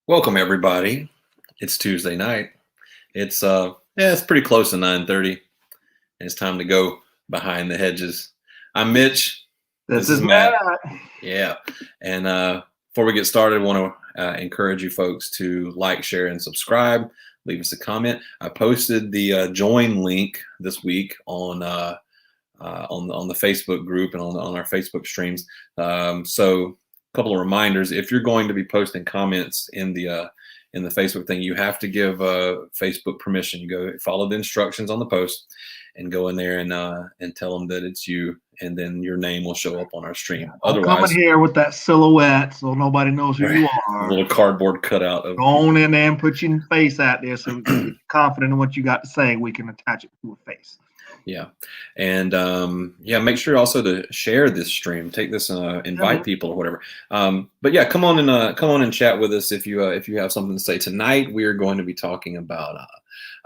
Welcome everybody. It's Tuesday night. It's pretty close to 9:30. And it's time to go behind the hedges. I'm Mitch. This is Matt. Yeah. And before we get started, I want to encourage you folks to like, share, and subscribe. Leave us a comment. I posted the join link this week on the Facebook group and on our Facebook streams. So couple of reminders: if you're going to be posting comments in the Facebook thing, you have to give Facebook permission. You go follow the instructions on the post and go in there and tell them that it's you, and then your name will show up on our stream. Otherwise, I'm coming here with that silhouette so nobody knows who you are. A little cardboard cutout of. Go on in there and put your face out there so we can get confident in what you got to say. We can attach it to a face. Yeah. And make sure also to share this stream, take this, invite people or whatever. But yeah, come on and chat with us if you have something to say. Tonight we are going to be talking about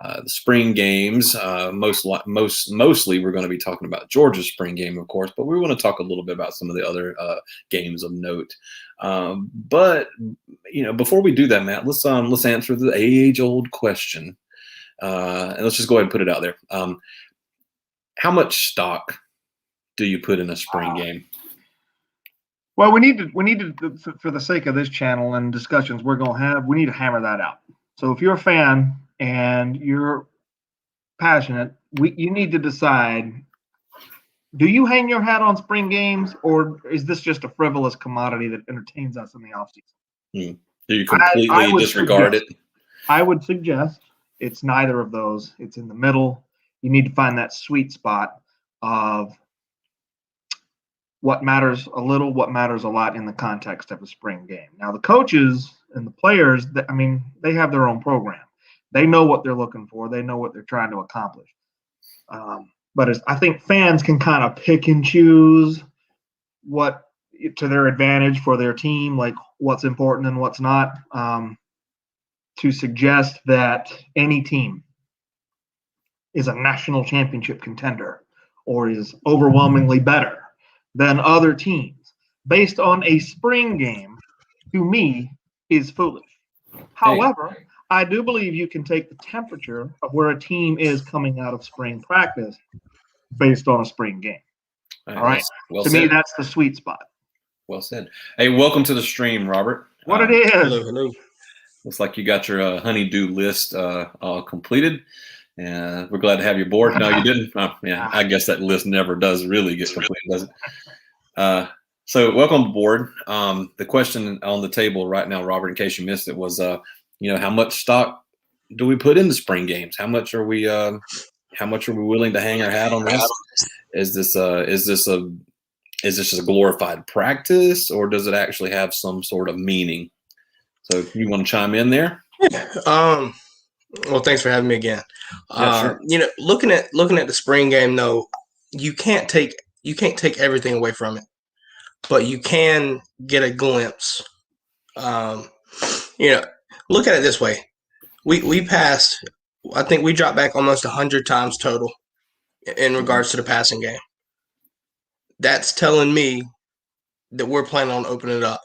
the spring games. Mostly we're going to be talking about Georgia's spring game, of course, but we want to talk a little bit about some of the other games of note. But before we do that, Matt, let's answer the age-old question. And let's just go ahead and put it out there. How much stock do you put in a spring game? Well, we need to, for the sake of this channel and discussions we're going to have, we need to hammer that out. So if you're a fan and you're passionate, you need to decide, do you hang your hat on spring games, or is this just a frivolous commodity that entertains us in the offseason? Do you completely disregard it? I would suggest it's neither of those. It's in the middle. You need to find that sweet spot of what matters a little, what matters a lot in the context of a spring game. Now, the coaches and the players, they have their own program. They know what they're looking for. They know what they're trying to accomplish. But I think fans can kind of pick and choose what to their advantage for their team, like what's important and what's not, to suggest that any team is a national championship contender or is overwhelmingly better than other teams based on a spring game, to me, is foolish. However, I do believe you can take the temperature of where a team is coming out of spring practice based on a spring game. All right. Well to said. Me, that's the sweet spot. Well said. Hey, welcome to the stream, Robert. What it is. Hello. Looks like you got your honey-do list all completed. And we're glad to have you aboard. No, you didn't. I guess that list never does really get completed, does it? So welcome aboard. The question on the table right now, Robert, in case you missed it, was, how much stock do we put into spring games? How much are we willing to hang our hat on this? Is this just a glorified practice, or does it actually have some sort of meaning? So if you want to chime in there. Well, thanks for having me again. Yeah, sure. Looking at the spring game, though, you can't take everything away from it, but you can get a glimpse. Look at it this way: we passed. I think we dropped back almost 100 times total in regards to the passing game. That's telling me that we're planning on opening it up.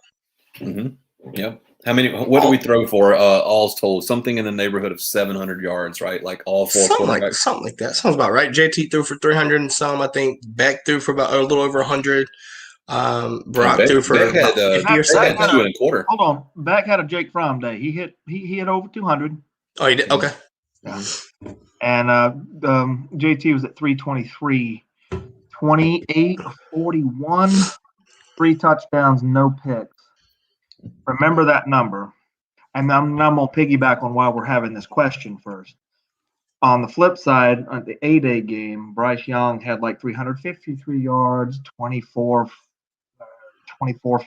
Mm-hmm. Yep. How many? What do we throw for? All's told, something in the neighborhood of 700 yards, right? Like all four. Something like that. Sounds about right. JT threw for 300 and some. I think Beck threw for about a little over 100. Brock threw for about 50 or 70. 2.25. Hold on. Beck had a Jake Fromm day. He hit over 200. Oh, he did. Okay. Yeah. And JT was at 323, 28, 41, 3 touchdowns, no picks. Remember that number. And I'm going to piggyback on why we're having this question first. On the flip side, on the A-Day game, Bryce Young had like 353 yards, 24,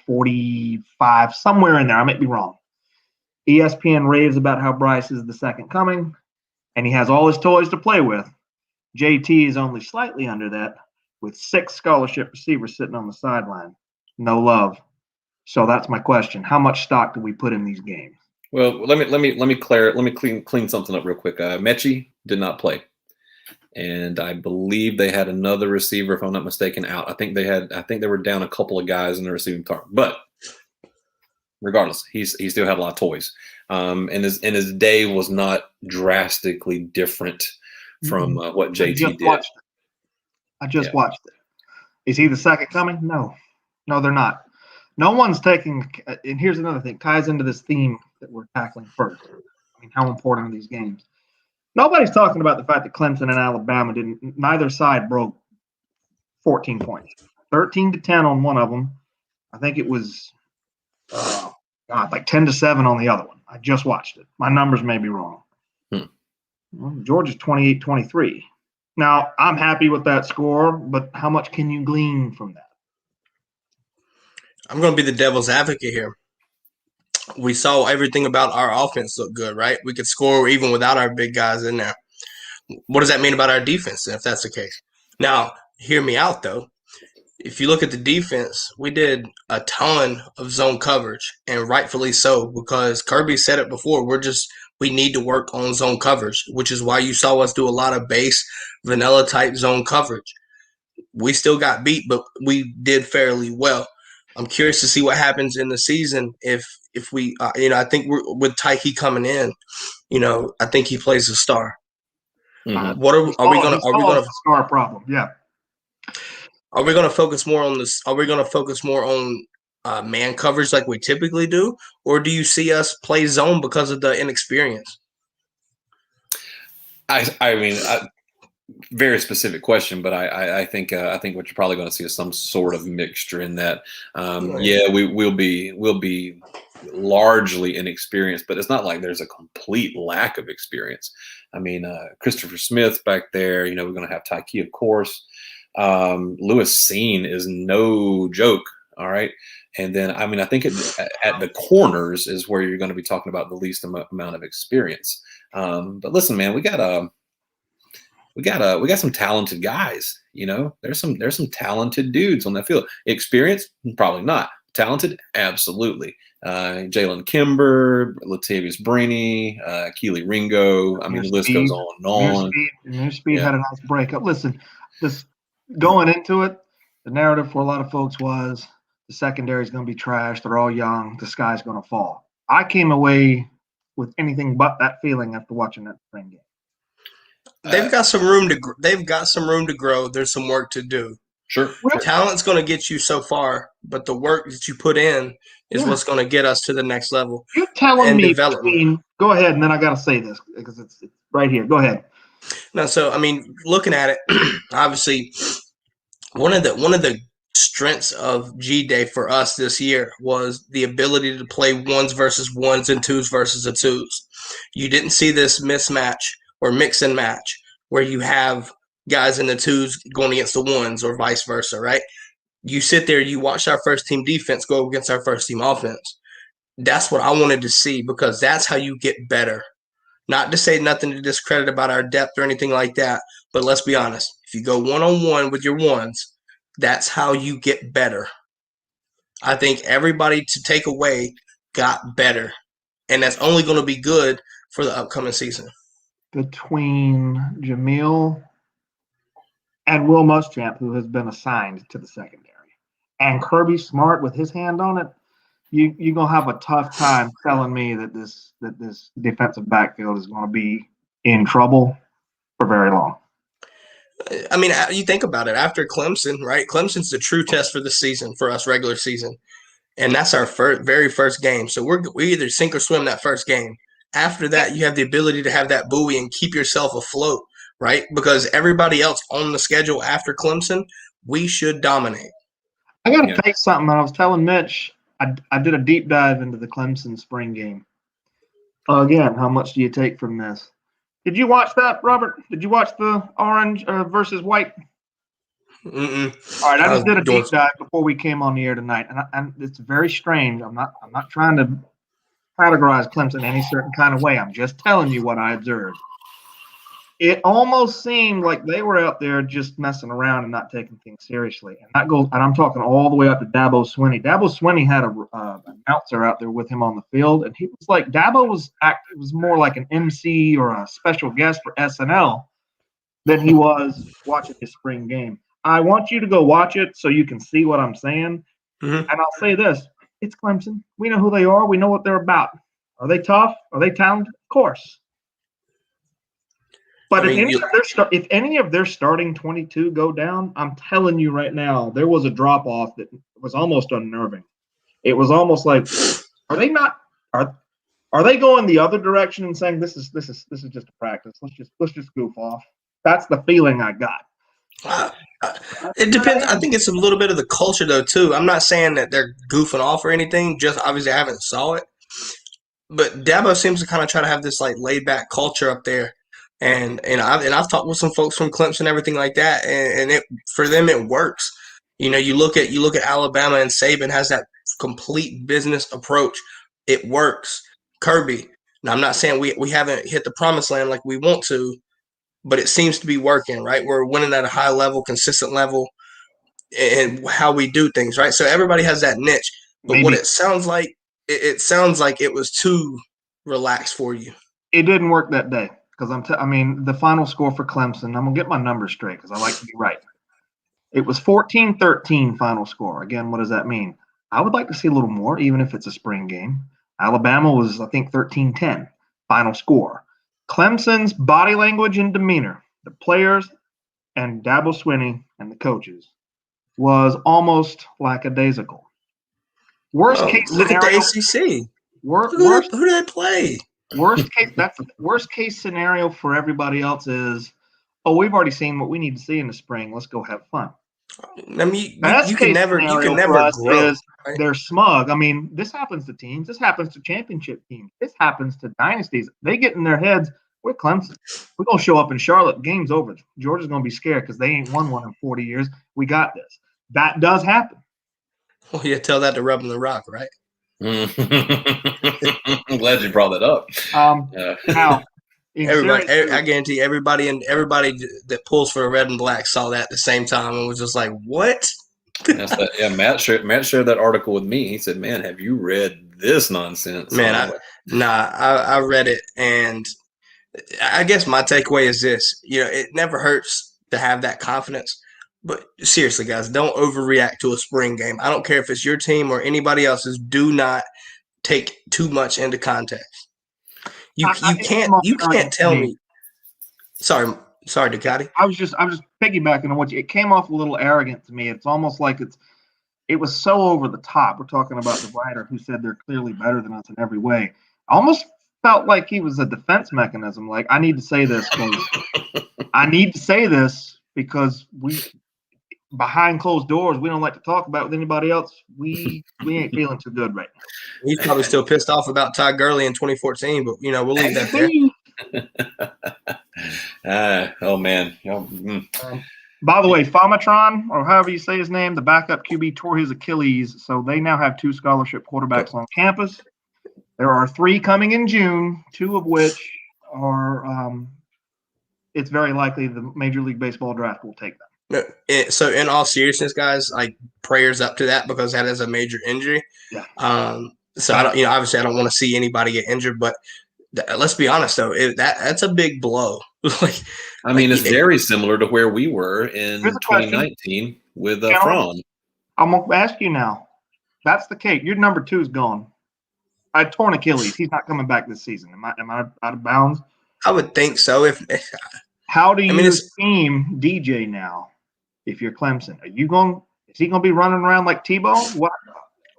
45, somewhere in there. I might be wrong. ESPN raves about how Bryce is the second coming, and he has all his toys to play with. JT is only slightly under that, with 6 scholarship receivers sitting on the sideline. No love. So that's my question. How much stock do we put in these games? Well, let me clean something up real quick. Mechie did not play, and I believe they had another receiver, if I'm not mistaken, out. I think they were down a couple of guys in the receiving target. But regardless, he still had a lot of toys. and his day was not drastically different from what JT did. I just watched it. Is he the second coming? No, they're not. No one's taking. And here's another thing, ties into this theme that we're tackling first. I mean, how important are these games? Nobody's talking about the fact that Clemson and Alabama didn't. Neither side broke 14 points, 13-10 on one of them. I think it was like 10-7 on the other one. I just watched it. My numbers may be wrong. Well, Georgia's 28-23. Now, I'm happy with that score, but how much can you glean from that? I'm going to be the devil's advocate here. We saw everything about our offense look good, right? We could score even without our big guys in there. What does that mean about our defense, if that's the case? Now, hear me out, though. If you look at the defense, we did a ton of zone coverage, and rightfully so, because Kirby said it before. We need to work on zone coverage, which is why you saw us do a lot of base vanilla type zone coverage. We still got beat, but we did fairly well. I'm curious to see what happens in the season if we, I think with Tyke coming in, I think he plays a star. Mm-hmm. What are we going to star problem? Yeah. Are we going to focus more on this? Are we going to focus more on man coverage like we typically do, or do you see us play zone because of the inexperience? I mean, very specific question, but I think what you're probably going to see is some sort of mixture in that. Yeah, we'll be largely inexperienced, but it's not like there's a complete lack of experience. I mean, Christopher Smith back there. We're going to have Tyke, of course. Lewis Seen is no joke. All right. And then, I mean, I think at the corners is where you're going to be talking about the least amount of experience. But listen, man, we got some talented guys. There's some talented dudes on that field. Experience, probably not. Talented, absolutely. Jalen Kimber, Latavius Briney, Keely Ringo. I mean, the list goes on and on. New Speed had a nice breakup. Listen, going into it, the narrative for a lot of folks was the secondary is going to be trash. They're all young. The sky's going to fall. I came away with anything but that feeling after watching that spring game. They've got some room to grow. There's some work to do. Sure. Talent's going to get you so far, but the work that you put in is what's going to get us to the next level. You're telling me go ahead, and then I got to say this because it's right here. Go ahead. No, so I mean, looking at it, obviously, one of the strengths of G-Day for us this year was the ability to play ones versus ones and twos versus the twos. You didn't see this mismatch or mix and match where you have guys in the twos going against the ones or vice versa, right? You sit there, you watch our first team defense go against our first team offense. That's what I wanted to see because that's how you get better. Not to say nothing to discredit about our depth or anything like that, but let's be honest. If you go one-on-one with your ones, that's how you get better. I think everybody to take away got better, and that's only going to be good for the upcoming season. Between Jamil and Will Muschamp, who has been assigned to the secondary, and Kirby Smart with his hand on it, you're going to have a tough time telling me that this defensive backfield is going to be in trouble for very long. I mean, you think about it. After Clemson, right? Clemson's the true test for the season, for us regular season. And that's our very first game. So we either sink or swim that first game. After that, you have the ability to have that buoy and keep yourself afloat, right? Because everybody else on the schedule after Clemson, we should dominate. I got to tell you something. I was telling Mitch, I did a deep dive into the Clemson spring game. Again, how much do you take from this? Did you watch that, Robert? Did you watch the orange versus white? Mm-mm. All right, I just did a deep dive before we came on the air tonight, and it's very strange. I'm not trying to categorize Clemson any certain kind of way. I'm just telling you what I observed. It almost seemed like they were out there just messing around and not taking things seriously. And I'm talking all the way up to Dabo Swinney. Dabo Swinney had an announcer out there with him on the field, and he was like, Dabo was more like an MC or a special guest for SNL than he was watching his spring game. I want you to go watch it so you can see what I'm saying. Mm-hmm. And I'll say this. It's Clemson. We know who they are. We know what they're about. Are they tough? Are they talented? Of course. But if any of their starting 22 go down, I'm telling you right now, there was a drop off that was almost unnerving. It was almost like, are they going the other direction and saying this is just a practice? Let's just goof off. That's the feeling I got. It depends. I think it's a little bit of the culture though too. I'm not saying that they're goofing off or anything. Just obviously I haven't saw it, but Dabo seems to kind of try to have this like laid back culture up there. And I've talked with some folks from Clemson and everything like that, and it for them it works. You know, you look at Alabama and Saban has that complete business approach. It works. Kirby. Now I'm not saying we haven't hit the promised land like we want to, but it seems to be working, right? We're winning at a high level, consistent level, and how we do things, right? So everybody has that niche, but what it sounds like, it sounds like it was too relaxed for you. It didn't work that day. Because the final score for Clemson, I'm going to get my numbers straight because I like to be right. It was 14-13 final score. Again, what does that mean? I would like to see a little more, even if it's a spring game. Alabama was, I think, 13-10 final score. Clemson's body language and demeanor, the players and Dabo Swinney and the coaches, was almost lackadaisical. Worst case look scenario. At the ACC. Who did they play? Worst case scenario for everybody else is, we've already seen what we need to see in the spring. Let's go have fun. I mean, you can never grow. They're smug. I mean, this happens to teams. This happens to championship teams. This happens to dynasties. They get in their heads, we're Clemson. We're going to show up in Charlotte. Game's over. Georgia's going to be scared because they ain't won one in 40 years. We got this. That does happen. Well, you tell that to Rubbing the Rock, right? I'm glad you brought that up. Now, I guarantee everybody that pulls for red and black saw that at the same time and was just like, "What?" Matt shared that article with me. He said, "Man, have you read this nonsense?" Man, I read it, and I guess my takeaway is this: it never hurts to have that confidence. But seriously, guys, don't overreact to a spring game. I don't care if it's your team or anybody else's. Do not take too much into context. You can't tell me. Sorry, Ducati. I was just piggybacking on what it came off a little arrogant to me. It's almost like it was so over the top. We're talking about the writer who said they're clearly better than us in every way. I almost felt like he was a defense mechanism. Like, I need to say this because we behind closed doors, we don't like to talk about with anybody else. We ain't feeling too good right now. He's probably still pissed off about Ty Gurley in 2014, but we'll leave that there. Oh man. By the way, Famatron, or however you say his name, the backup QB tore his Achilles, so they now have 2 scholarship quarterbacks on campus. There are 3 coming in June, 2 of which are it's very likely the Major League Baseball draft will take them. So in all seriousness, guys, like prayers up to that because that is a major injury. Yeah. So I don't, obviously I don't want to see anybody get injured, but let's be honest though, that's a big blow. It's very similar to where we were in 2019 with Fromm. I'm gonna ask you now. That's the case. Your number 2 is gone. I had torn Achilles. He's not coming back this season. Am I out of bounds? I would think so. How do you scheme DJ now? If you're Clemson, is he going to be running around like Tebow?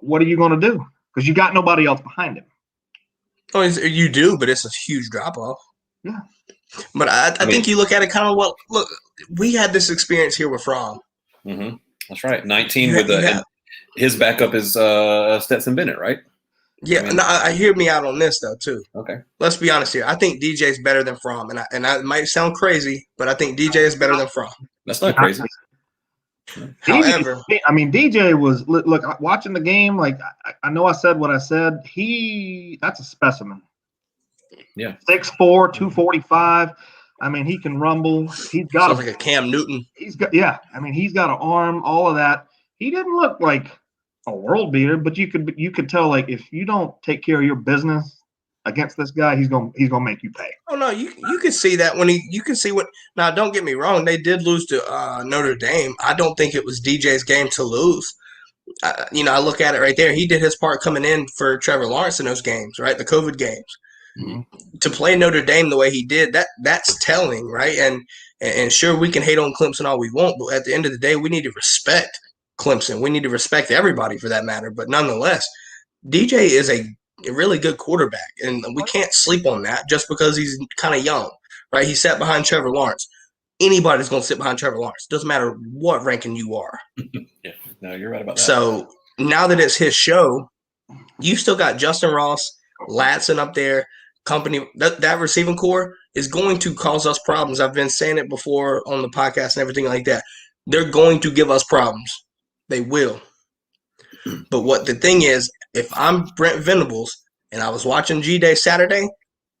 What are you going to do? Because you got nobody else behind him. Oh, you do, but it's a huge drop off. Yeah. But I think you look at it kind of look, we had this experience here with Fromm. Mm-hmm. That's right. 19 his backup is Stetson Bennett, right? Yeah, I hear me out on this though too. Okay. Let's be honest here. I think DJ is better than Fromm, and it might sound crazy, but I think DJ is better than Fromm. That's not crazy. However, DJ was look watching the game. Like I know I said what I said. That's a specimen. Yeah, 6'4", 245. He can rumble. He's got sounds like a Cam Newton. He's got he's got an arm. All of that. He didn't look like a world beater, but you could tell like if you don't take care of your business against this guy, he's gonna make you pay. Oh no, you can see that when you can see what. Now, don't get me wrong, they did lose to Notre Dame. I don't think it was DJ's game to lose, I look at it right there. He did his part coming in for Trevor Lawrence in those games, right? The COVID games. Mhm. To play Notre Dame the way he did, that's telling, right? And sure, we can hate on Clemson all we want, but at the end of the day, we need to respect Clemson. We need to respect everybody for that matter. But nonetheless, DJ is a really good quarterback, and we can't sleep on that just because he's kind of young, right? He sat behind Trevor Lawrence. Anybody's going to sit behind Trevor Lawrence. Doesn't matter what ranking you are. Yeah, no, you're right about that. So now that it's his show, you still got Justin Ross, Latson up there. Company that receiving core is going to cause us problems. I've been saying it before on the podcast and everything like that. They're going to give us problems. They will. But what the thing is, if I'm Brent Venables and I was watching G-Day Saturday,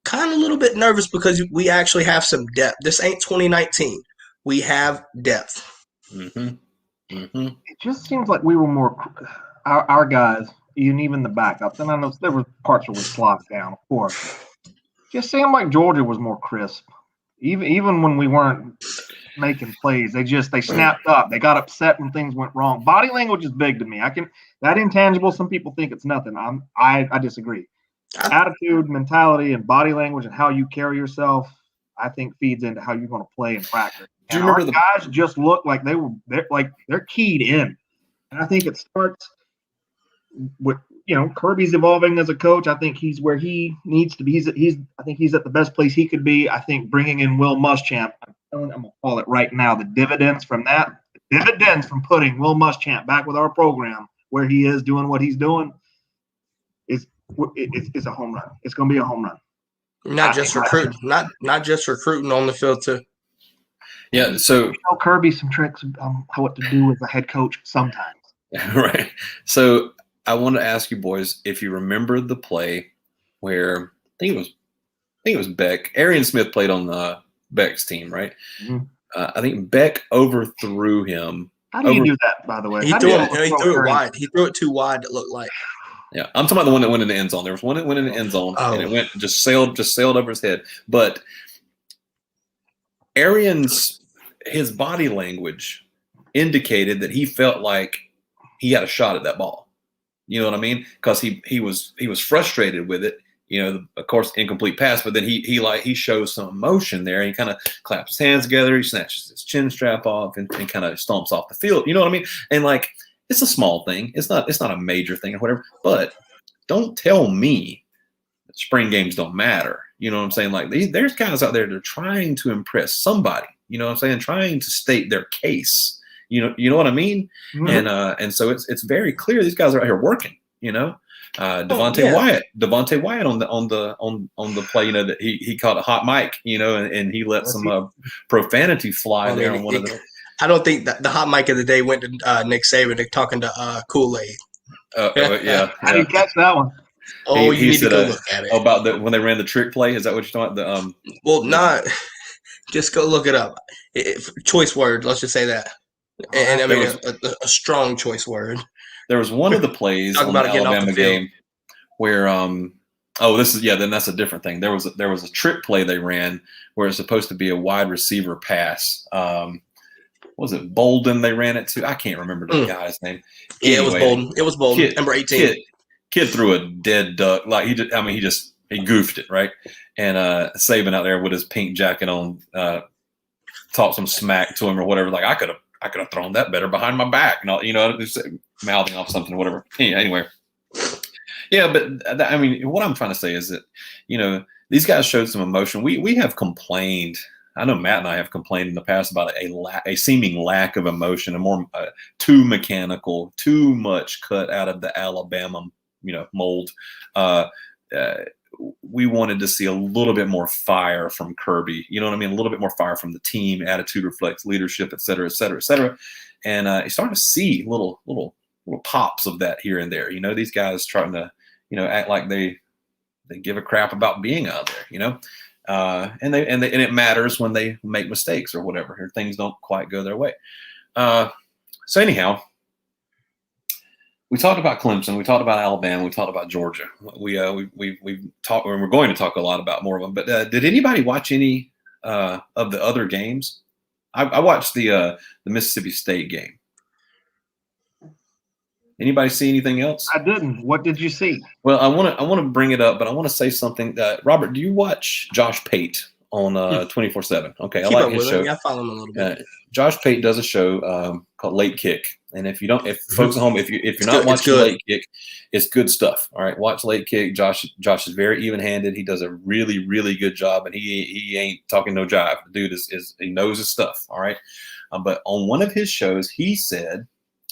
kind of a little bit nervous because we actually have some depth. This ain't 2019. We have depth. Mm-hmm. Mm-hmm. It just seems like we were more our guys, even the backups. And I know there were parts where we slogged down, of course. Just seemed like Georgia was more crisp. Even when we weren't making plays, they snapped up. They got upset when things went wrong. Body language is big to me. That intangible. Some people think it's nothing. I disagree. Attitude, mentality, and body language, and how you carry yourself, I think feeds into how you're going to play in practice. Do you remember our guys just look like they're keyed in, and I think it starts with Kirby's evolving as a coach. I think he's where he needs to be. I think he's at the best place he could be. I think bringing in Will Muschamp, I'm going to call it right now, the dividends from putting Will Muschamp back with our program where he is doing what he's doing is a home run. It's going to be a home run. Not just recruiting on the field too. Yeah, so Kirby some tricks on what to do as a head coach sometimes. Right. So I want to ask you boys if you remember the play where I think it was Beck. Arian Smith played on the Beck's team, right? Mm-hmm. I think Beck overthrew him. How do you do that, by the way? He threw it wide. He threw it too wide. It looked like. Yeah, I'm talking about the one that went in the end zone. There was one that went in the end zone, and it just sailed over his head. But Arian's his body language indicated that he felt like he had a shot at that ball. You know what I mean? Because he was frustrated with it. Of course, incomplete pass, but then he shows some emotion there. He kind of claps his hands together. He snatches his chin strap off and kind of stomps off the field. You know what I mean? And it's a small thing. It's not a major thing or whatever. But don't tell me that spring games don't matter. You know what I'm saying? There's guys out there that are trying to impress somebody. You know what I'm saying? Trying to state their case. You know what I mean? Mm-hmm. And so it's very clear these guys are out here working. Devontae Wyatt on the play. That he caught a hot mic. And he let some profanity fly there on one of the. I don't think that the hot mic of the day went to Nick Saban talking to Kool-Aid. Yeah. I didn't catch that one. Oh, you need to go look at it. About when they ran the trick play. Is that what you're talking about? Just go look it up. Choice word. Let's just say that. And I mean, a strong choice word. There was one of the plays on the Alabama game where then that's a different thing. There was a trick play they ran where it's supposed to be a wide receiver pass. Was it Bolden they ran it to? I can't remember the guy's name. Yeah, anyway, it was Bolden. Number 18. Kid threw a dead duck. He goofed it, right? And Saban out there with his pink jacket on talked some smack to him or whatever. I could have thrown that better behind my back. No, just mouthing off something or whatever. Anyway. Yeah, but what I'm trying to say is that, these guys showed some emotion. We have complained. I know Matt and I have complained in the past about a seeming lack of emotion, a more too mechanical, too much cut out of the Alabama, mold. We wanted to see a little bit more fire from Kirby. You know what I mean? A little bit more fire from the team. Attitude reflects leadership, et cetera, et cetera, et cetera. And you're starting to see little pops of that here and there. These guys trying to, act like they give a crap about being out there. And it matters when they make mistakes or whatever, or things don't quite go their way. So anyhow, we talked about Clemson, we talked about Alabama, we talked about Georgia. We talked, and we're going to talk a lot about more of them. But did anybody watch any of the other games? I watched the Mississippi State game. Anybody see anything else? I didn't. What did you see? Well, I want to bring it up, but I want to say something. Robert, do you watch Josh Pate on 24/7? Okay, I Keep like up his with show. him. Yeah, I follow him a little bit. Josh Pate does a show called Late Kick, and if folks at home, if you're not good. watching Late Kick, it's good stuff. All right, watch Late Kick. Josh is very even-handed. He does a really, really good job, and he ain't talking no jive. The dude is he knows his stuff. All right, but on one of his shows, he said,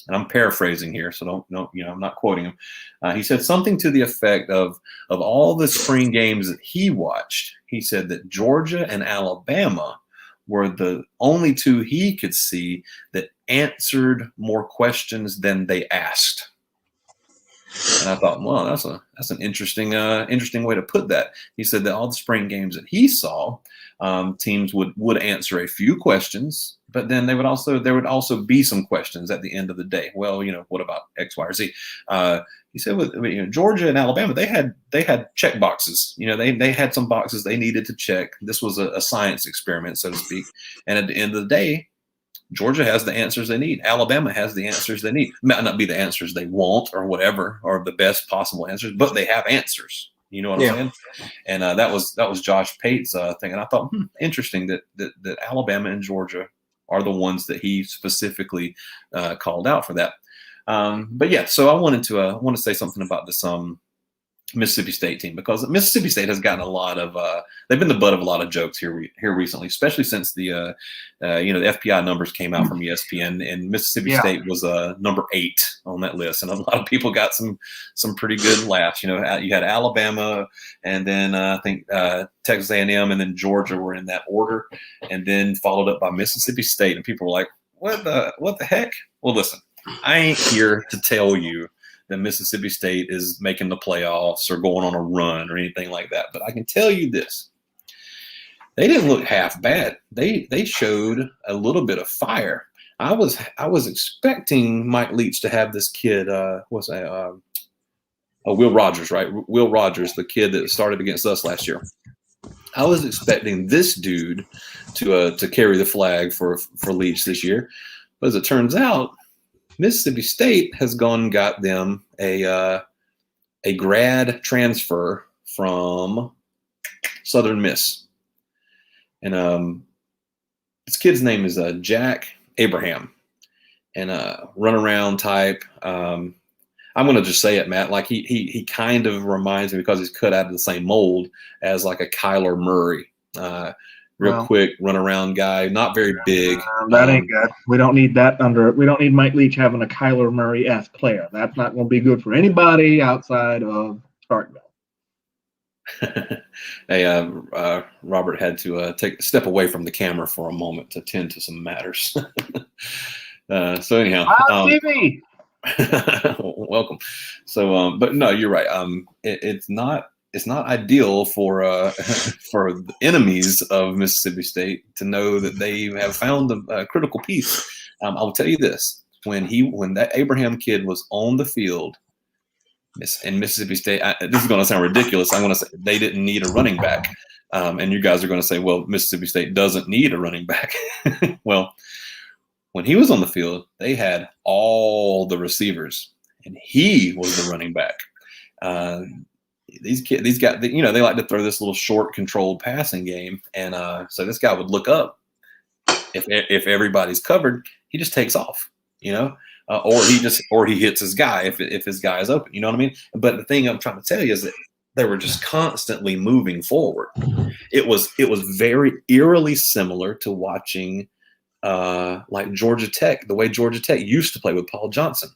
and I'm paraphrasing here, so don't I'm not quoting him. He said something to the effect of all the spring games that he watched, he said that Georgia and Alabama were the only two he could see that answered more questions than they asked. And I thought, well, that's an interesting way to put that. He said that all the spring games that he saw, teams would answer a few questions, but then there would also be some questions at the end of the day. Well, what about X, Y, or Z? He said with Georgia and Alabama, they had check boxes. They had some boxes they needed to check. This was a science experiment, so to speak. And at the end of the day, Georgia has the answers they need. Alabama has the answers they need. Might not be the answers they want or whatever, or the best possible answers, but they have answers. You know what I'm saying? And that was Josh Pate's thing. And I thought, interesting that Alabama and Georgia are the ones that he specifically called out for that. But yeah, so I want to say something about this Mississippi State team, because Mississippi State has gotten a lot of they've been the butt of a lot of jokes here recently, especially since the FPI numbers came out from ESPN, and Mississippi State was number 8 on that list, and a lot of people got some pretty good laughs. You had Alabama, and then I think Texas A&M, and then Georgia were in that order, and then followed up by Mississippi State, and people were like, what the heck? Well, listen, I ain't here to tell you that Mississippi State is making the playoffs or going on a run or anything like that. But I can tell you this. They didn't look half bad. They showed a little bit of fire. I was expecting Mike Leach to have this kid, Will Rogers, right? Will Rogers, the kid that started against us last year. I was expecting this dude to carry the flag for Leach this year. But as it turns out, Mississippi State has gone and got them a grad transfer from Southern Miss, and this kid's name is Jack Abraham, and runaround type. I'm going to just say it, Matt. Like he kind of reminds me, because he's cut out of the same mold as like a Kyler Murray. Quick run-around guy, not very big. That ain't good. We don't need that we don't need Mike Leach having a Kyler Murray-esque player. That's not going to be good for anybody outside of Starkville. Hey, Robert had to take a step away from the camera for a moment to tend to some matters. So anyhow, TV. Welcome. So, but no, you're right. It's not ideal for the enemies of Mississippi State to know that they have found a critical piece. I will tell you this: when that Abraham kid was on the field in Mississippi State, this is going to sound ridiculous. I'm going to say they didn't need a running back, and you guys are going to say, "Well, Mississippi State doesn't need a running back." Well, when he was on the field, they had all the receivers, and he was the running back. These guys, they like to throw this little short, controlled passing game, and so this guy would look up. If everybody's covered, he just takes off, or he hits his guy if his guy is open. You know what I mean? But the thing I'm trying to tell you is that they were just constantly moving forward. It was very eerily similar to watching like Georgia Tech, the way Georgia Tech used to play with Paul Johnson.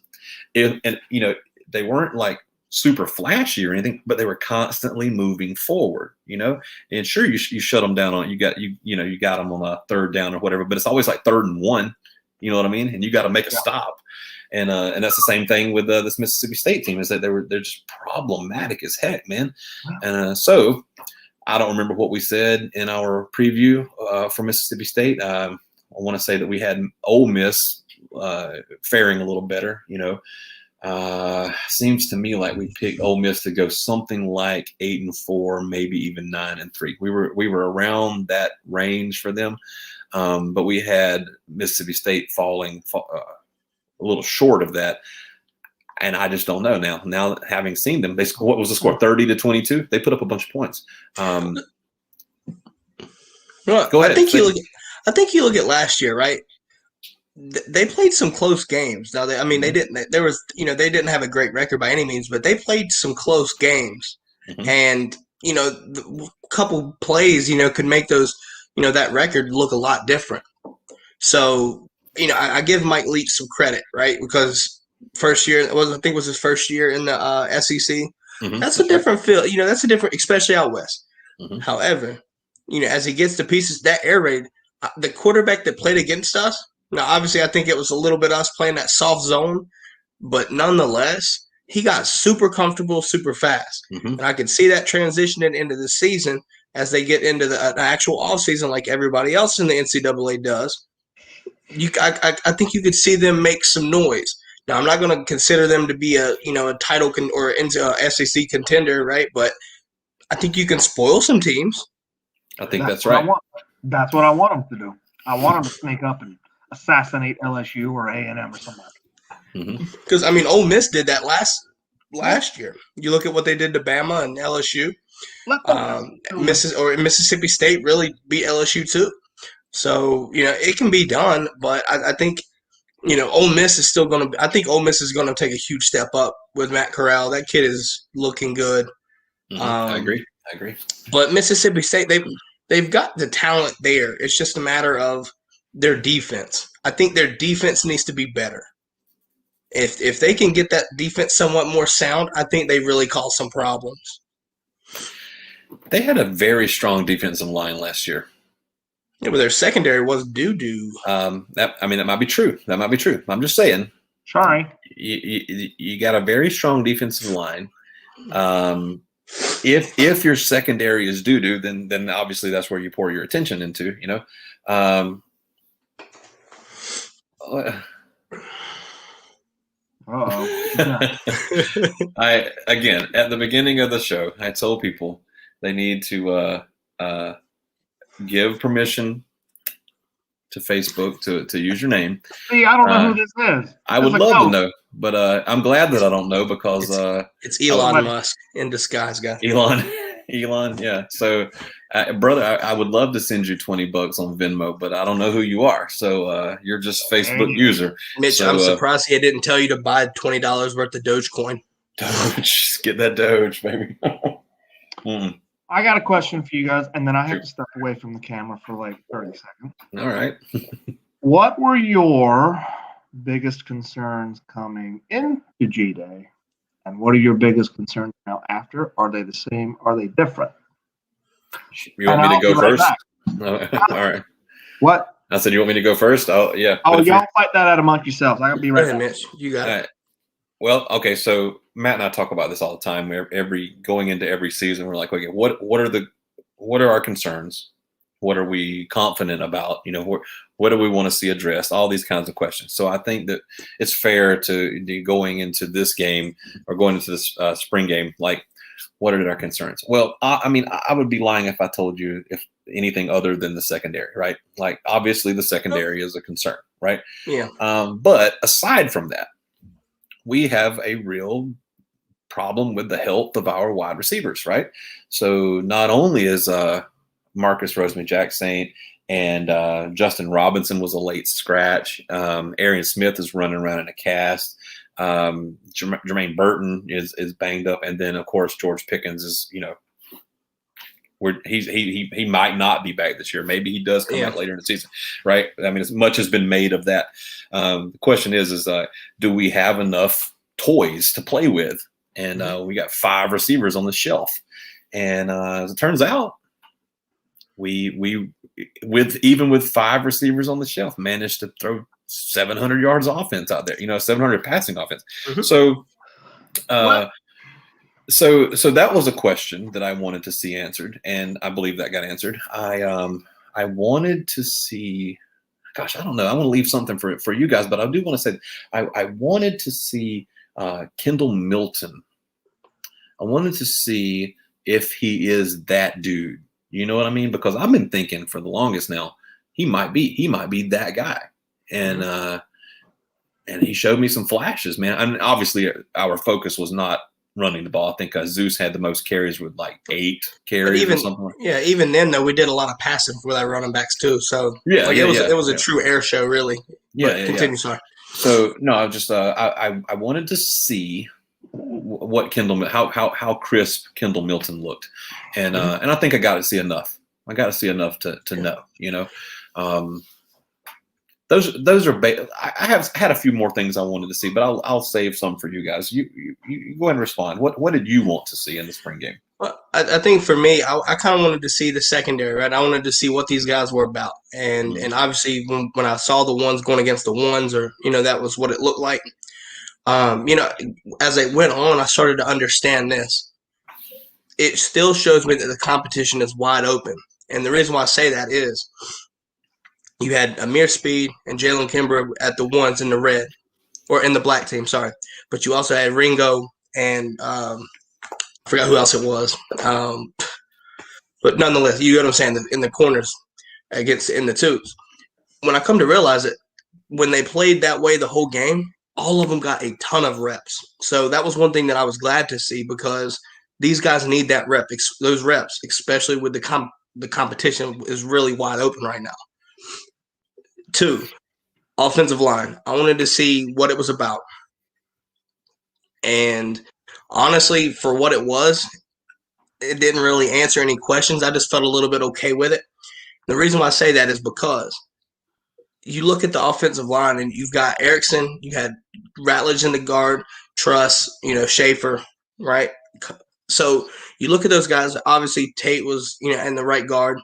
They weren't like super flashy or anything, but they were constantly moving forward, and sure, you shut them down on you got them on a third down or whatever, but it's always like 3rd and 1, you know what I mean? And you got to make a stop. And that's the same thing with this Mississippi State team, is that they're just problematic as heck, man. And so I don't remember what we said in our preview for Mississippi State. I want to say that we had Ole Miss faring a little better, Seems to me like we picked Ole Miss to go something like 8-4, maybe even 9-3. We were around that range for them, but we had Mississippi State falling a little short of that. And I just don't know now. Now having seen them, what was the score? 30-22. They put up a bunch of points. Well, Go ahead. I think you look at last year, right? They played some close games. Now, they didn't. They didn't have a great record by any means, but they played some close games, and the couple plays, could make those, that record look a lot different. So, I give Mike Leach some credit, right? Because first year, I think it was his first year in the SEC. That's a different feel. That's a different, especially out west. However, as he gets to pieces, that air raid, the quarterback that played against us. Now, obviously, I think it was a little bit us playing that soft zone, but nonetheless, he got super comfortable, super fast. And I could see that transitioning into the season as they get into the actual offseason like everybody else in the NCAA does. I think you could see them make some noise. Now, I'm not going to consider them to be a title or into a SEC contender, right? But I think you can spoil some teams. I think that's right. That's what I want them to do. I want them to sneak up and assassinate LSU or A&M or something. Because Ole Miss did that last year. You look at what they did to Bama and LSU. Mississippi State really beat LSU too. So it can be done, but I think Ole Miss is still going to. I think Ole Miss is going to take a huge step up with Matt Corral. That kid is looking good. I agree. But Mississippi State, they've got the talent there. It's just a matter of their defense. I think their defense needs to be better. If they can get that defense somewhat more sound, I think they really cause some problems. They had a very strong defensive line last year. Yeah, but their secondary was doo-doo. That might be true. I'm just saying. Sorry. You got a very strong defensive line. If your secondary is doo-doo, then obviously that's where you pour your attention into, Again, at the beginning of the show, I told people they need to give permission to Facebook to use your name. See, I don't know who this is. I would love to know, but I'm glad that I don't know because it's Elon Musk in disguise, guys. Elon, yeah. So, brother, I would love to send you $20 on Venmo, but I don't know who you are. So you're just a Facebook user. Mitch, so, I'm surprised he didn't tell you to buy $20 worth of Dogecoin. Doge, get that Doge, baby. I got a question for you guys, and then I have to step away from the camera for like 30 seconds. All right. What were your biggest concerns coming into G-Day, and what are your biggest concerns now after? Are they the same? Are they different? You want me to go first? All right. What? I said, you want me to go first? Oh, yeah. Oh, y'all fight that out amongst yourselves. I'll be right back. Mitch, you got it. Well, okay, so Matt and I talk about this all the time. Going into every season, we're like, okay, what are our concerns? What are we confident about? What do we want to see addressed? All these kinds of questions. So I think that it's fair to going into this game or going into this spring game, like, what are our concerns? Well, I would be lying if I told you if anything other than the secondary, right? Like, obviously the secondary is a concern, right? Yeah. But aside from that, we have a real problem with the health of our wide receivers, right? So not only is Marcus Rosemary-Jack Saint and Justin Robinson was a late scratch. Arian Smith is running around in a cast. Jermaine Burton is banged up, and then of course George Pickens is he might not be back this year. Maybe he does come out later in the season, right? As much has been made of that. The question is do we have enough toys to play with? And we got 5 receivers on the shelf, and as it turns out, we with 5 receivers on the shelf managed to throw 700 yards of offense out there. 700 passing offense. So that was a question that I wanted to see answered, and I believe that got answered. I wanted to see, gosh, I don't know. I want to leave something for you guys, but I do want to say I wanted to see Kendall Milton. I wanted to see if he is that dude. You know what I mean? Because I've been thinking for the longest now, he might be that guy. And and he showed me some flashes, man. I mean, obviously, our focus was not running the ball. I think Zeus had the most carries with like 8 carries or something. Even then though, we did a lot of passing with our running backs too. So it was a true air show, really. Continue, sorry. So no, I just I wanted to see what how crisp Kendall Milton looked, and I think I got to see enough. I got to see enough to know, you know. Those are I have had a few more things I wanted to see, but I'll save some for you guys. You go ahead and respond. What did you want to see in the spring game? Well, I think for me, I kind of wanted to see the secondary, right? I wanted to see what these guys were about, and obviously when I saw the ones going against the ones, or that was what it looked like. As it went on, I started to understand this. It still shows me that the competition is wide open, and the reason why I say that is you had Amir Speed and Jalen Kimber at the ones in the red, or in the black team, sorry. But you also had Ringo and I forgot who else it was. But nonetheless, you know what I'm saying, in the corners in the twos. When I come to realize it, when they played that way the whole game, all of them got a ton of reps. So that was one thing that I was glad to see, because these guys need that those reps, especially with the competition is really wide open right now. 2, offensive line. I wanted to see what it was about. And honestly, for what it was, it didn't really answer any questions. I just felt a little bit okay with it. The reason why I say that is because you look at the offensive line and you've got Erickson, you had Ratledge in the guard, Truss, Schaefer, right? So you look at those guys. Obviously, Tate was, in the right guard.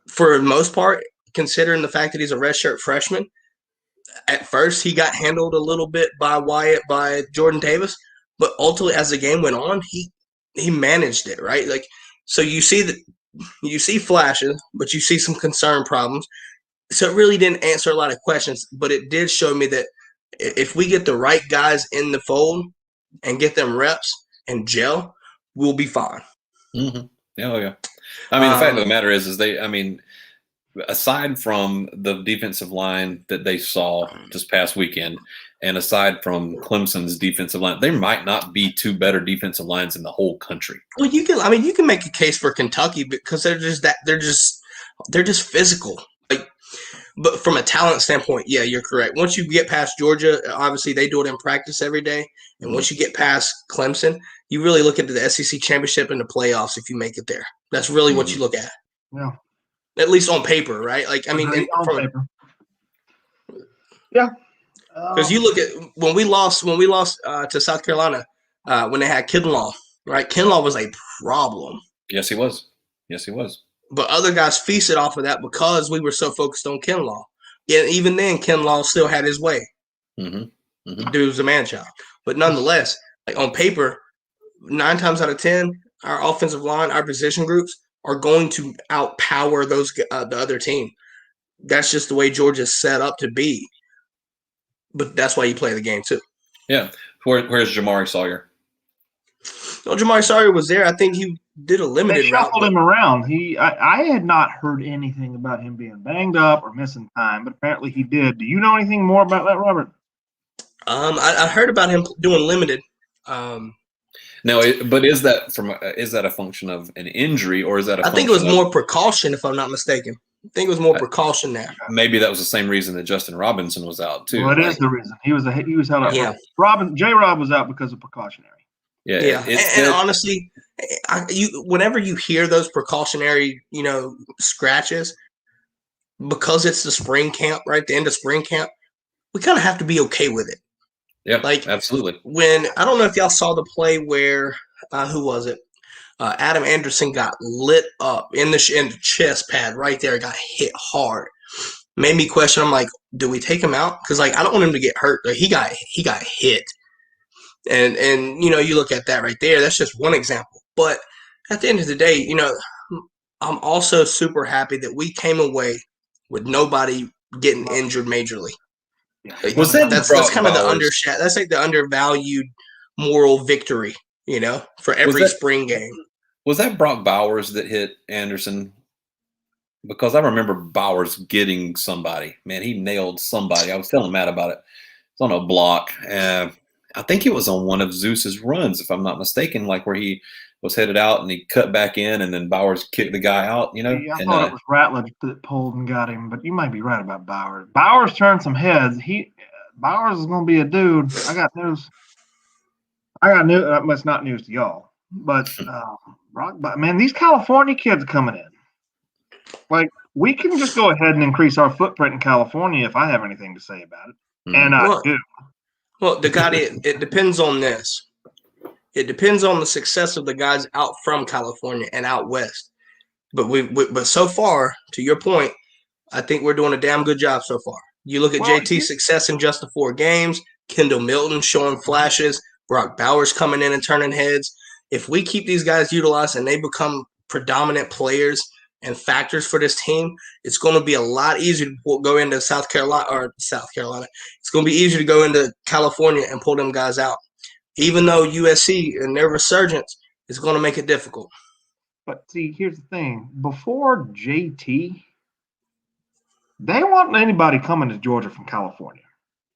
For the most part, considering the fact that he's a redshirt freshman, at first he got handled a little bit by Jordan Davis, but ultimately as the game went on, he managed it, right? Like, so you see flashes, but you see some concern problems. So it really didn't answer a lot of questions, but it did show me that if we get the right guys in the fold and get them reps and gel, we'll be fine. Mm-hmm. Yeah. I mean, the fact of the matter is they, I mean, aside from the defensive line that they saw this past weekend, and aside from Clemson's defensive line, there might not be 2 better defensive lines in the whole country. Well, you can make a case for Kentucky because they're just physical. Like, but from a talent standpoint, yeah, you're correct. Once you get past Georgia, obviously they do it in practice every day, and once you get past Clemson, you really look at the SEC championship and the playoffs if you make it there. That's really what you look at. Yeah. At least on paper, right? Like, I mean, on paper. Yeah. Because you look at when we lost to South Carolina when they had Kinlaw, right? Kinlaw was a problem. Yes, he was. But other guys feasted off of that because we were so focused on Kinlaw. Yeah, even then, Kinlaw still had his way. Dude was a man-child. But nonetheless, like on paper, 9 times out of 10, our offensive line, our position groups are going to outpower the other team. That's just the way Georgia's set up to be. But that's why you play the game too. Yeah. Where's Jamari Sawyer? Well, Jamari Sawyer was there. I think he did a limited they shuffled him around. I had not heard anything about him being banged up or missing time, but apparently he did. Do you know anything more about that, Robert? I heard about him doing limited. No, but is that a function of an injury, or is that I think it was more precaution, if I'm not mistaken. I think it was more precaution there. Maybe that was the same reason that Justin Robinson was out too. Well, it is the reason he was held out. Yeah. J-Rob was out because of precautionary. Yeah. And honestly, whenever you hear those precautionary, scratches, because it's the spring camp, right? The end of spring camp, we kind of have to be okay with it. Yeah, like absolutely. When I don't know if y'all saw the play where who was it? Adam Anderson got lit up in the chest pad right there. Got hit hard. Made me question. I'm like, do we take him out? Because like I don't want him to get hurt. Like, he got hit. And you look at that right there. That's just one example. But at the end of the day, I'm also super happy that we came away with nobody getting injured majorly. Like, that's kind of that's like the undervalued moral victory, for every spring game. Was that Brock Bowers that hit Anderson? Because I remember Bowers getting somebody. Man, he nailed somebody. I was telling Matt about it. on a block. I think it was on one of Zeus's runs, if I'm not mistaken, like where he was headed out and he cut back in, and then Bowers kicked the guy out. You know, I thought it was Ratledge that pulled and got him, but you might be right about Bowers. Bowers turned some heads. Bowers is going to be a dude. I got news. That's not news to y'all, but man, these California kids coming in. Like, we can just go ahead and increase our footprint in California if I have anything to say about it, and I do. Well, it depends on this. It depends on the success of the guys out from California and out west. But so far, to your point, I think we're doing a damn good job so far. You look at JT's success in just the 4 games, Kendall Milton showing flashes, Brock Bowers coming in and turning heads. If we keep these guys utilized and they become predominant players and factors for this team, it's going to be a lot easier to go into South Carolina. It's going to be easier to go into California and pull them guys out. Even though USC and their resurgence is going to make it difficult. But see, here's the thing. Before JT, they weren't anybody coming to Georgia from California.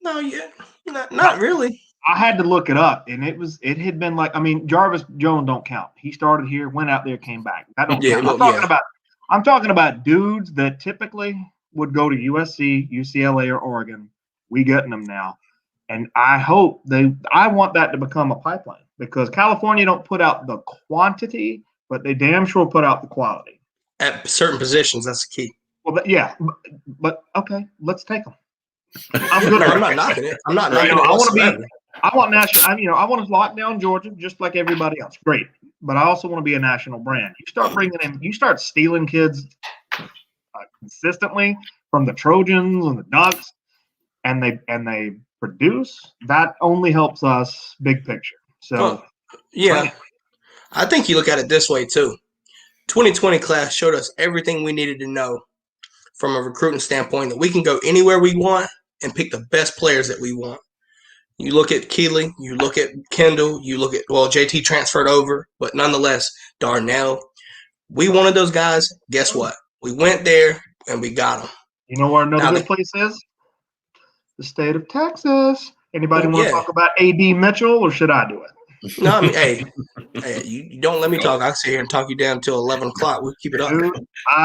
No, yeah, not really. I had to look it up, and it had been like, I mean, Jarvis Jones don't count. He started here, went out there, came back. That don't count. I'm talking about dudes that typically would go to USC, UCLA, or Oregon. We getting them now. And I want that to become a pipeline, because California don't put out the quantity, but they damn sure put out the quality. At certain positions, that's the key. Well, but okay, let's take them. I'm good. I'm not knocking it. I'm not knocking it. I want national. I want to lock down Georgia just like everybody else. Great, but I also want to be a national brand. You start stealing kids consistently from the Trojans and the Ducks, and they produce. That only helps us big picture. So, I think you look at it this way too. 2020 class showed us everything we needed to know from a recruiting standpoint, that we can go anywhere we want and pick the best players that we want. You look at Keeley, you look at Kendall, you look at, JT transferred over, but nonetheless, Darnell. We wanted those guys. Guess what? We went there and we got them. You know where another good place is? The state of Texas. Anybody want to talk about A.D. Mitchell, or should I do it? No, I mean, hey, you don't let me talk. I'll sit here and talk you down until 11 o'clock. We'll keep it up.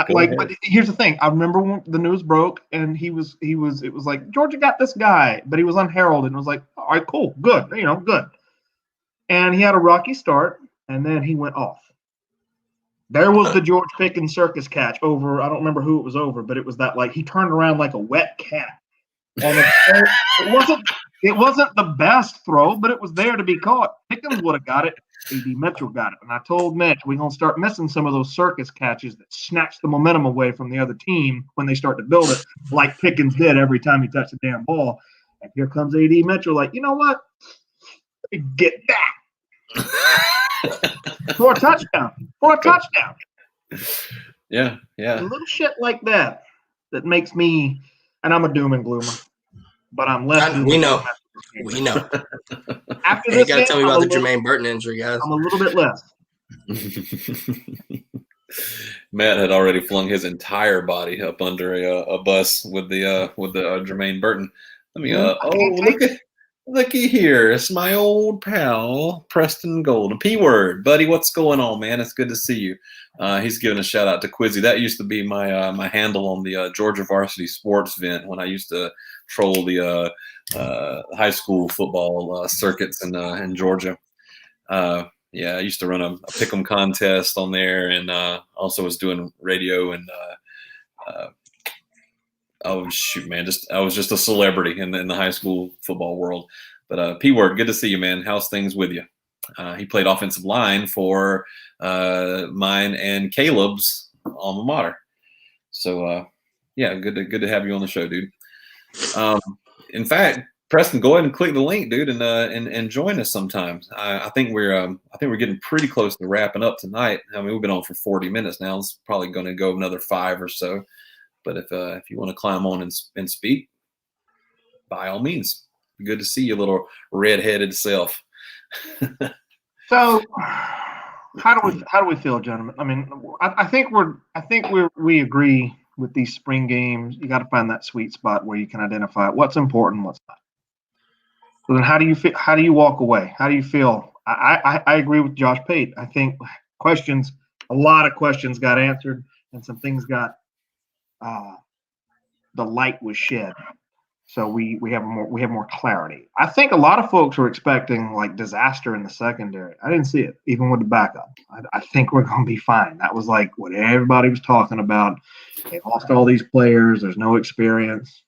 But here's the thing. I remember when the news broke, and it was like, Georgia got this guy, but he was unheralded, and it was like, all right, cool, good, good. And he had a rocky start, and then he went off. There was the George Pickens circus catch over. I don't remember who it was over, but it was that, like, he turned around like a wet cat. And it wasn't the best throw, but it was there to be caught. Pickens would have got it. A.D. Mitchell got it. And I told Mitch, we're going to start missing some of those circus catches that snatch the momentum away from the other team when they start to build it, like Pickens did every time he touched the damn ball. And here comes A.D. Mitchell like, you know what? Let me get that. For a touchdown. Yeah. A little shit like that makes me – and I'm a doom and gloomer, but I'm less. We know. After you got to tell me about the Jermaine Burton injury, guys. I'm a little bit less. Matt had already flung his entire body up under a bus with the Jermaine Burton. Let me looky here. It's my old pal Preston Golden. P-word, buddy. What's going on, man? It's good to see you. He's giving a shout out to Quizzy. That used to be my my handle on the Georgia Varsity Sports Vent when I used to troll the high school football circuits in Georgia. I used to run a pick'em contest on there, and also was doing radio and oh shoot, man! I was just a celebrity in the high school football world. But P-word, good to see you, man. How's things with you? He played offensive line for mine and Caleb's alma mater. So good to have you on the show, dude. In fact, Preston, go ahead and click the link, dude, and join us sometimes. I think we're getting pretty close to wrapping up tonight. I mean, we've been on for 40 minutes now. It's probably going to go another 5 or so. But if you want to climb on and speak, by all means. Good to see you, little red-headed self. So, how do we feel, gentlemen? I mean, I think we agree with these spring games. You got to find that sweet spot where you can identify what's important, what's not. So then how do you feel? How do you walk away? How do you feel? I agree with Josh Pate. I think a lot of questions got answered, and some things got the light was shed. So we have more clarity. I think a lot of folks were expecting like disaster in the secondary. I didn't see it, even with the backup. I think we're going to be fine. That was like what everybody was talking about. They lost all these players. There's no experience.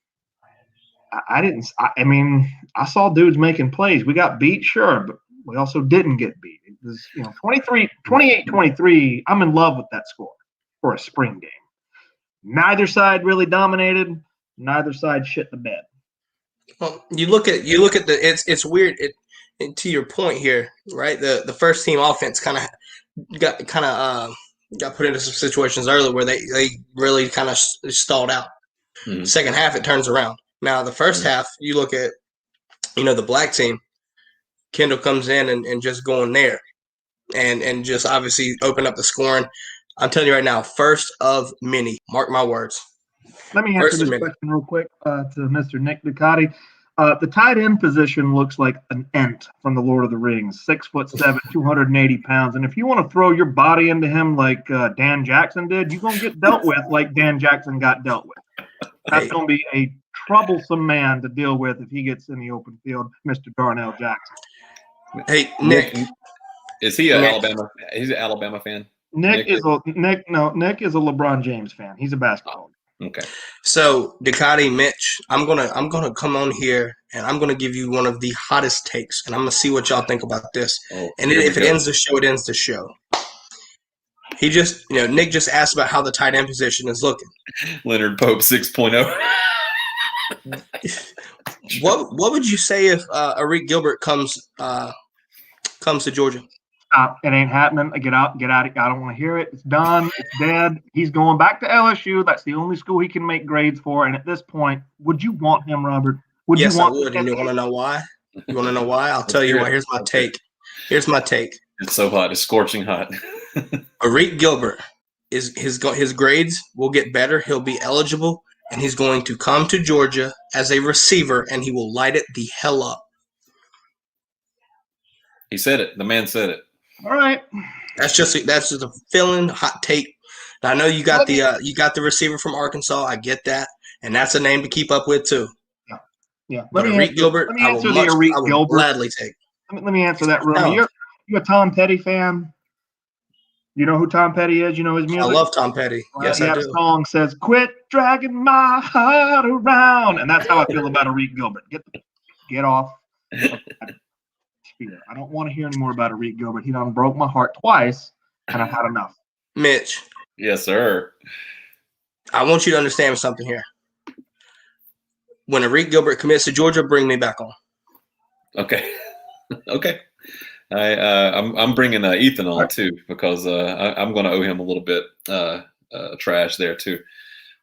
I mean, I saw dudes making plays. We got beat, sure, but we also didn't get beat. It was, 28-23. I'm in love with that score for a spring game. Neither side really dominated. Neither side shit the bed. Well, you look at it's weird. To your point here, right? The first team offense kind of got put into some situations earlier where they really kind of stalled out. Mm-hmm. Second half, it turns around. Now the first half, you look at the black team. Kendall comes in and just going there, and just obviously open up the scoring. I'm telling you right now, first of many. Mark my words. Let me answer this question real quick to Mr. Nick Ducati. The tight end position looks like an Ent from the Lord of the Rings, 6'7", 280 pounds. And if you want to throw your body into him like Dan Jackson did, you're going to get dealt with like Dan Jackson got dealt with. That's going to be a troublesome man to deal with if he gets in the open field, Mr. Darnell Jackson. Hey, Nick. Is he Alabama? He's an Alabama fan? Nick is a LeBron James fan. He's a basketball. Okay. So Ducati, Mitch, I'm gonna come on here and I'm gonna give you one of the hottest takes, and I'm gonna see what y'all think about this. If it ends the show, it ends the show. He just, Nick just asked about how the tight end position is looking. Leonard Pope 6.0. What would you say if Arik Gilbert comes to Georgia? It ain't happening. Get out. I don't want to hear it. It's done. It's dead. He's going back to LSU. That's the only school he can make grades for. And at this point, would you want him, Robert? Yes, I would. And you want to know why? I'll tell you why. Here's my take. It's so hot. It's scorching hot. Arik Gilbert his grades will get better. He'll be eligible, and he's going to come to Georgia as a receiver, and he will light it the hell up. He said it. The man said it. All right. That's just a feeling, hot take. Now, I know you got the receiver from Arkansas. I get that, and that's a name to keep up with too. Yeah. But Arik Gilbert, I will gladly take. Let me answer that, Romy. You're a Tom Petty fan. You know who Tom Petty is? You know his music? I love Tom Petty. Yes, I do. The song says, "Quit dragging my heart around," and that's how I feel about Arik Gilbert. Get off. I don't want to hear any more about Arik Gilbert. He done broke my heart twice, and I've had enough. Mitch. Yes, sir. I want you to understand something here. When Arik Gilbert commits to Georgia, bring me back on. Okay. Okay. I'm bringing Ethan on too, because I'm going to owe him a little bit trash there too.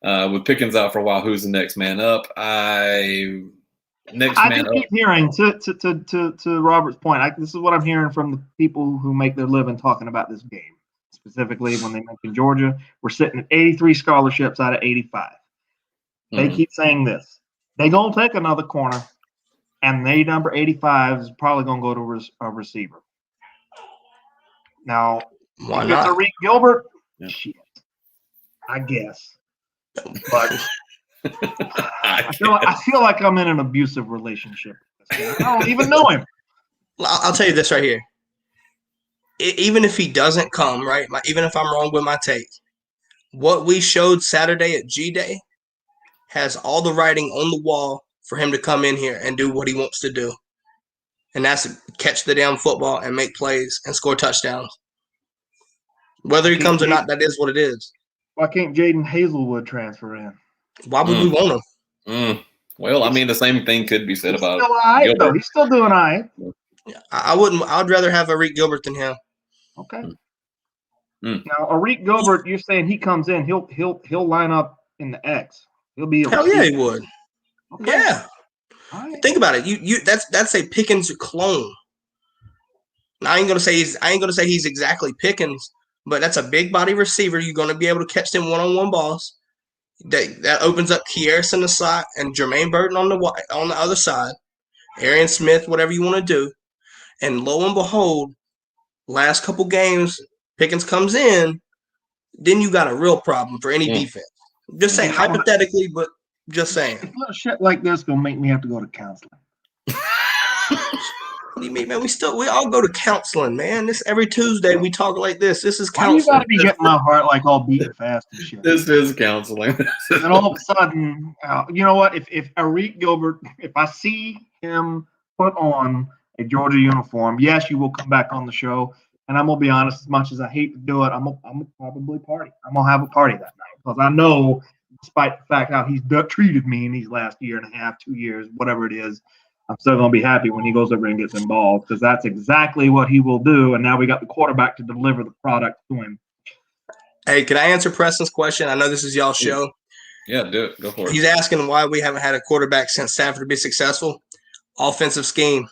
With Pickens out for a while, who's the next man up? I keep hearing to Robert's point. This is what I'm hearing from the people who make their living talking about this game. Specifically, when they mention Georgia, we're sitting at 83 scholarships out of 85. They keep saying this. They're going to take another corner, and they number 85 is probably going to go to a receiver. Now, why not? Arik Gilbert, shit, I guess. But I feel like I'm in an abusive relationship. I don't even know him. I'll tell you this right here. Even if he doesn't come, right, even if I'm wrong with my take, what we showed Saturday at G-Day has all the writing on the wall for him to come in here and do what he wants to do. And that's catch the damn football and make plays and score touchdowns. Whether he comes or not, that is what it is. Why can't Jaden Hazelwood transfer in? Why would we want him? Well, I mean, the same thing could be said about Gilbert. He's still doing all right. I wouldn't. I'd rather have Arik Gilbert than him. Okay. Now, Arik Gilbert, you're saying he comes in, he'll line up in the X. He'll be hell yeah, he would. Okay. Yeah. Right. Think about it. You that's a Pickens clone. Now, I ain't gonna say he's exactly Pickens, but that's a big body receiver. You're gonna be able to catch them one-on-one balls. That opens up Kieris in the slot and Jermaine Burton on the other side. Arian Smith, whatever you want to do. And lo and behold, last couple games, Pickens comes in, then you got a real problem for any defense. Just saying, hypothetically, but just saying. Little shit like this gonna make me have to go to counseling. What do you mean, man? We all go to counseling, man. This every Tuesday we talk like this. This is Why counseling. you gotta be getting my heart like all beating fast and shit? This is counseling. And all of a sudden, you know what? If Arik Gilbert, if I see him put on a Georgia uniform, yes, you will come back on the show. And I'm gonna be honest, as much as I hate to do it, I'm gonna probably party. I'm gonna have a party that night because I know, despite the fact how he's treated me in these last year and a half, 2 years, whatever it is, I'm still gonna be happy when he goes over and gets involved because that's exactly what he will do. And now we got the quarterback to deliver the product to him. Hey, can I answer Preston's question? I know this is y'all's show. Yeah, do it. Go for it. He's asking why we haven't had a quarterback since Stafford to be successful. Offensive scheme.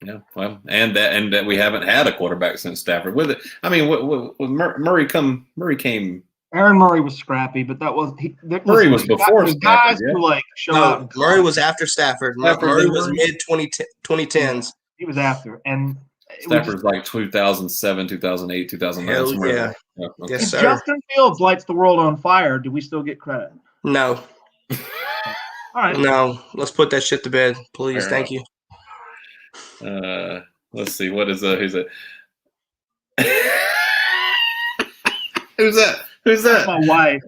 Yeah, well, and that we haven't had a quarterback since Stafford. With it, I mean, with Murray came. Aaron Murray was scrappy, but that was Murray was before Stafford. Guys Yeah. who like show No, out. Murray was after Stafford. Murray was mid 2010s. He was after, and Stafford's like 2007, 2008, 2009. Hell yeah. Okay. Yes, if sir. Justin Fields lights the world on fire, do we still get credit? No. All right. No. Let's put that shit to bed, please. Fair Thank enough. you. Let's see. What is who's it? Who's that? Who's that? My wife.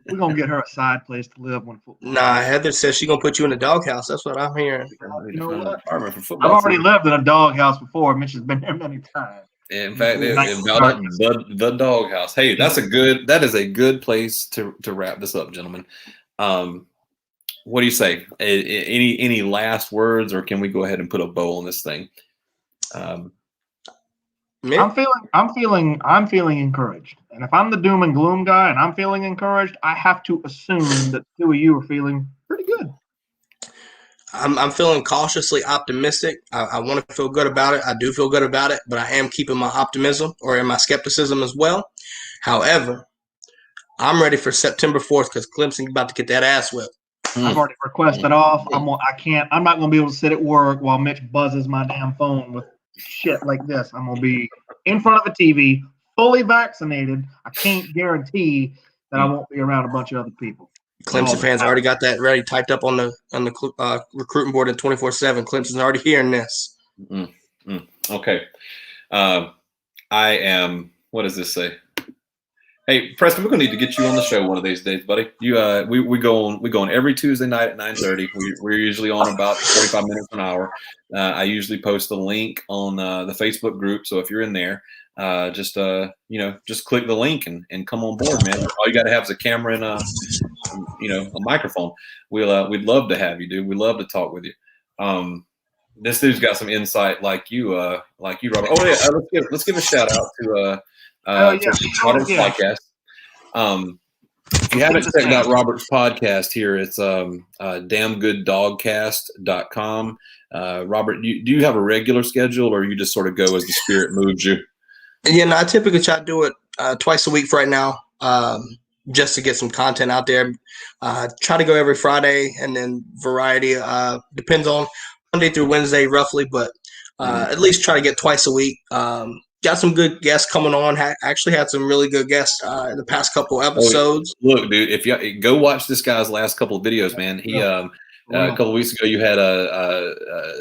We're gonna get her a side place to live when football. Nah, Heather says she's gonna put you in the doghouse. That's what I'm hearing. You know what? For I've already lived in a doghouse before. Mitch has been there many times. In fact, the doghouse. Hey, that is a good place to wrap this up, gentlemen. What do you say? Any last words, or can we go ahead and put a bow on this thing? I'm feeling encouraged. And if I'm the doom and gloom guy and I'm feeling encouraged, I have to assume that the two of you are feeling pretty good. I'm feeling cautiously optimistic. I want to feel good about it. I do feel good about it, but I am keeping my optimism or my skepticism as well. However, I'm ready for September 4th because Clemson's about to get that ass whipped. I've already requested off. I'm not gonna be able to sit at work while Mitch buzzes my damn phone with shit like this. I'm gonna be in front of a TV, fully vaccinated. I can't guarantee that I won't be around a bunch of other people. Clemson fans already got that ready, typed up on the recruiting board at 24/7. Clemson's already hearing this. Okay, I am. What does this say? Hey, Preston, we're gonna need to get you on the show one of these days, buddy. You, we go on every Tuesday night at 9:30. We're usually on about 45 minutes an hour. I usually post the link on the Facebook group, so if you're in there, just click the link and come on board, man. All you got to have is a camera and a microphone. We'd love to have you, dude. We'd love to talk with you. This dude's got some insight, like you, Robert. Oh yeah, let's give a shout out to Robert's podcast. If you haven't checked out Robert's podcast here, it's damngooddogcast.com. Robert, do you have a regular schedule, or you just sort of go as the spirit moves you? Yeah, no, I typically try to do it twice a week for right now, just to get some content out there. Try to go every Friday, and then variety depends on Monday through Wednesday roughly, but at least try to get twice a week. Got some good guests coming on. Actually had some really good guests in the past couple episodes. Look, dude, if you go watch this guy's last couple of videos, man. He a couple of weeks ago, you had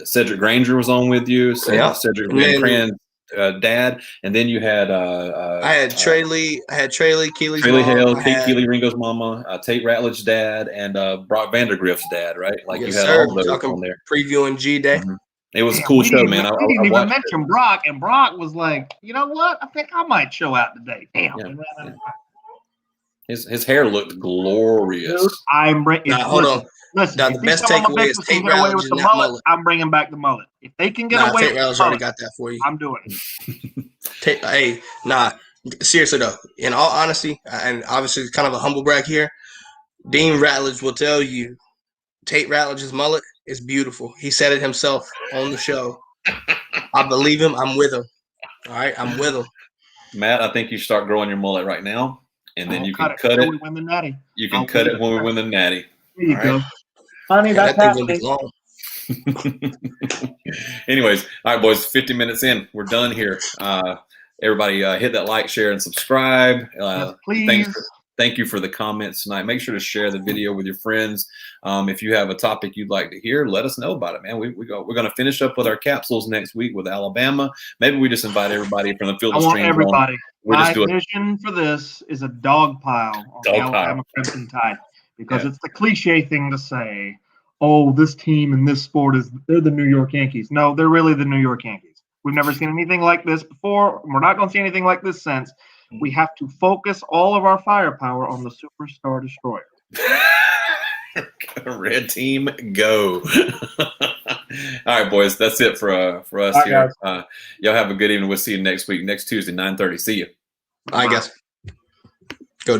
Cedric Granger was on with you. Cedric Van Pran's dad, and then you had I had Trey Lee, Keely's Trey Lee mom. Hale, Keely Ringo's mama, Tate Ratledge's dad, and Brock Vandergrift's dad. Right, like yes, you had sir. all those Talking on there. Previewing G Day. Mm-hmm. It was a cool show, man. I didn't even mention Brock, and Brock was like, you know what? I think I might show out today. Damn. Yeah. His hair looked glorious. Dude, hold on. Listen, now, the best takeaway is Tate Ratledge and that mullet. I'm bringing back the mullet. If they can get away Tate Ratledge already got that for you. I'm doing it. Seriously though, in all honesty, and obviously it's kind of a humble brag here, Dean Ratledge will tell you Tate Ratledge's mullet is beautiful. He said it himself on the show. I believe him. I'm with him. All right, I'm with him. Matt, I think you start growing your mullet right now, and then you can cut it. When we win the natty. You can cut it when we win the natty. There you go. Honey, that's that thing's gonna be happening. long. Anyways, all right, boys, 50 minutes in. We're done here. Everybody hit that like, share, and subscribe. Yes, please. Thank you for the comments tonight. Make sure to share the video with your friends. If you have a topic you'd like to hear, let us know about it, man. We're going to finish up with our capsules next week with Alabama. Maybe we just invite everybody from the field of stream. I want everybody. My vision for this is a dog pile on the Alabama Crimson Tide, because it's the cliche thing to say, oh, this team in this sport they're the New York Yankees. No, they're really the New York Yankees. We've never seen anything like this before. We're not going to see anything like this since. We have to focus all of our firepower on the Superstar Destroyer. Red team, go. All right, boys. That's it for us here. Y'all have a good evening. We'll see you next week, next Tuesday, 9:30. See you. I guess.